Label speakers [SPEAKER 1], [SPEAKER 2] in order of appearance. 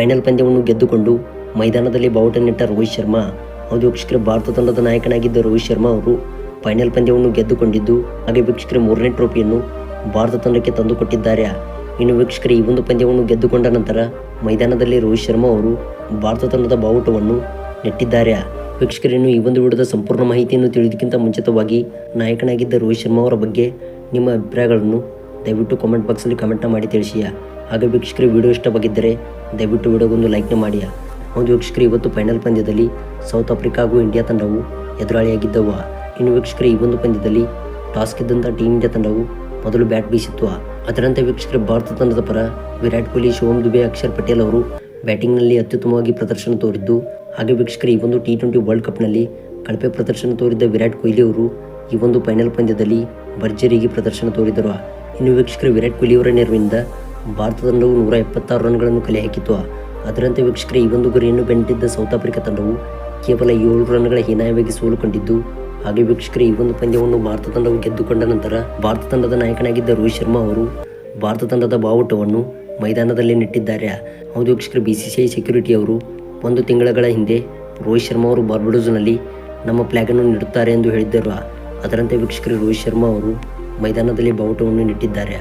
[SPEAKER 1] Final ಪಂದ್ಯವನ್ನು ಗೆದ್ದುಕೊಂಡು ಮೈದಾನದಲ್ಲಿ ಬಾವುಟ ನೆಟ್ಟ ರೋಹಿತ್ ಶರ್ಮಾ. ಹೌದು ವೀಕ್ಷಕರೇ, ಭಾರತ ತಂಡದ ನಾಯಕನಾಗಿದ್ದ ರೋಹಿತ್ ಶರ್ಮಾ ಅವರು ಫೈನಲ್ ಪಂದ್ಯವನ್ನು ಗೆದ್ದುಕೊಂಡಿದ್ದು, ಹಾಗೆ ವೀಕ್ಷಕರೇ 3ನೇ ಟ್ರೋಫಿಯನ್ನು ಭಾರತ ತಂಡಕ್ಕೆ ತಂದುಕೊಟ್ಟಿದ್ದಾರೆ. ಇನ್ನು ವೀಕ್ಷಕರೇ, ಈ ಒಂದು ಪಂದ್ಯವನ್ನು ಗೆದ್ದುಕೊಂಡ ನಂತರ ಮೈದಾನದಲ್ಲಿ ರೋಹಿತ್ ಶರ್ಮಾ ಅವರು ಭಾರತ ತಂಡದ ಬಾವುಟವನ್ನು ನೆಟ್ಟಿದ್ದಾರೆ. ವೀಕ್ಷಕರೇನು ಈ ಒಂದು ವಿಡಿಯೋದ ಸಂಪೂರ್ಣ ಮಾಹಿತಿಯನ್ನು ತಿಳಿಯೋದಕ್ಕಿಂತ ಮುಂಚಿತವಾಗಿ ನಾಯಕನಾಗಿದ್ದ ರೋಹಿತ್ ಶರ್ಮಾ ಅವರ ಬಗ್ಗೆ ನಿಮ್ಮ ಅಭಿಪ್ರಾಯಗಳನ್ನು ದಯವಿಟ್ಟು ಕಾಮೆಂಟ್ ಬಾಕ್ಸಲ್ಲಿ ಕಮೆಂಟ್ನ ಮಾಡಿ ತಿಳಿಸಿ. ಹಾಗೆ ವೀಕ್ಷಕರೇ, ವಿಡಿಯೋ ಇಷ್ಟವಾಗಿದ್ದರೆ ದಯವಿಟ್ಟು ವಿಡಿಯೋಗೊಂದು ಲೈಕ್ನ ಮಾಡಿ. ಹೌದು ವೀಕ್ಷಕರೇ, ಇವತ್ತು ಫೈನಲ್ ಪಂದ್ಯದಲ್ಲಿ ಸೌತ್ ಆಫ್ರಿಕಾ ಹಾಗೂ ಇಂಡಿಯಾ ತಂಡವು ಎದುರಾಳಿಯಾಗಿದ್ದವು. ಇನ್ನು ವೀಕ್ಷಕರೇ, ಈ ಒಂದು ಪಂದ್ಯದಲ್ಲಿ ಟಾಸ್ ಗೆದ್ದಂಥ ಟೀಮ್ ಇಂಡಿಯಾ ತಂಡವು ಮೊದಲು ಬ್ಯಾಟ್ ಬೀಸಿತ್ತು. ಅದರಂತೆ ವೀಕ್ಷಕರೇ, ಭಾರತ ತಂಡದ ಪರ ವಿರಾಟ್ ಕೊಹ್ಲಿ, ಶಿವಮ್ ದುಬೆ, ಅಕ್ಷರ್ ಪಟೇಲ್ ಅವರು ಬ್ಯಾಟಿಂಗ್ನಲ್ಲಿ ಅತ್ಯುತ್ತಮವಾಗಿ ಪ್ರದರ್ಶನ ತೋರಿದ್ದು, ಹಾಗೆ ವೀಕ್ಷಕರೇ, ಈ ಒಂದು T20 ವರ್ಲ್ಡ್ ಕಪ್ನಲ್ಲಿ ಕಳಪೆ ಪ್ರದರ್ಶನ ತೋರಿದ್ದ ವಿರಾಟ್ ಕೊಹ್ಲಿ ಅವರು ಈ ಒಂದು ಫೈನಲ್ ಪಂದ್ಯದಲ್ಲಿ ಭರ್ಜರಿಯಾಗಿ ಪ್ರದರ್ಶನ ತೋರಿದರು. ಇನ್ನು ವೀಕ್ಷಕರೇ, ವಿರಾಟ್ ಕೊಹ್ಲಿ ಅವರ ನೆರವಿನಿಂದ ಭಾರತ ತಂಡವು 176 ರನ್ಗಳನ್ನು ಕಲೆ ಹಾಕಿತು. ಅದರಂತೆ ವೀಕ್ಷಕರೇ, ಈ ಒಂದು ಗುರಿಯನ್ನು ಬೆನ್ನಟ್ಟಿದ್ದ ಸೌತ್ ಆಫ್ರಿಕಾ ತಂಡವು ಕೇವಲ 7 ರನ್ಗಳ ಹೀನಾಯವಾಗಿ ಸೋಲು ಕಂಡಿದ್ದು. ಹಾಗೆ ವೀಕ್ಷಕರೇ, ಈ ಒಂದು ಪಂದ್ಯವನ್ನು ಭಾರತ ತಂಡವು ಗೆದ್ದುಕೊಂಡ ನಂತರ ಭಾರತ ತಂಡದ ನಾಯಕನಾಗಿದ್ದ ರೋಹಿತ್ ಶರ್ಮಾ ಅವರು ಭಾರತ ತಂಡದ ಬಾವುಟವನ್ನು ಮೈದಾನದಲ್ಲಿ ನೆಟ್ಟಿದ್ದಾರೆ. ಹೌದು ವೀಕ್ಷಕರೇ, BCCI ಸೆಕ್ಯೂರಿಟಿ ಅವರು 1 ತಿಂಗಳ ಹಿಂದೆ ರೋಹಿತ್ ಶರ್ಮಾ ಅವರು ಬಾರ್ಬಡೋಸ್ನಲ್ಲಿ ನಮ್ಮ ಫ್ಲಾಗನ್ನು ನೆಡುತ್ತಾರೆ ಎಂದು ಹೇಳಿದ್ದರು. ಅದರಂತೆ ವೀಕ್ಷಕರೇ, ರೋಹಿತ್ ಶರ್ಮಾ ಅವರು ಮೈದಾನದಲ್ಲಿ ಬಾವುಟವನ್ನು ನೆಟ್ಟಿದ್ದಾರೆ.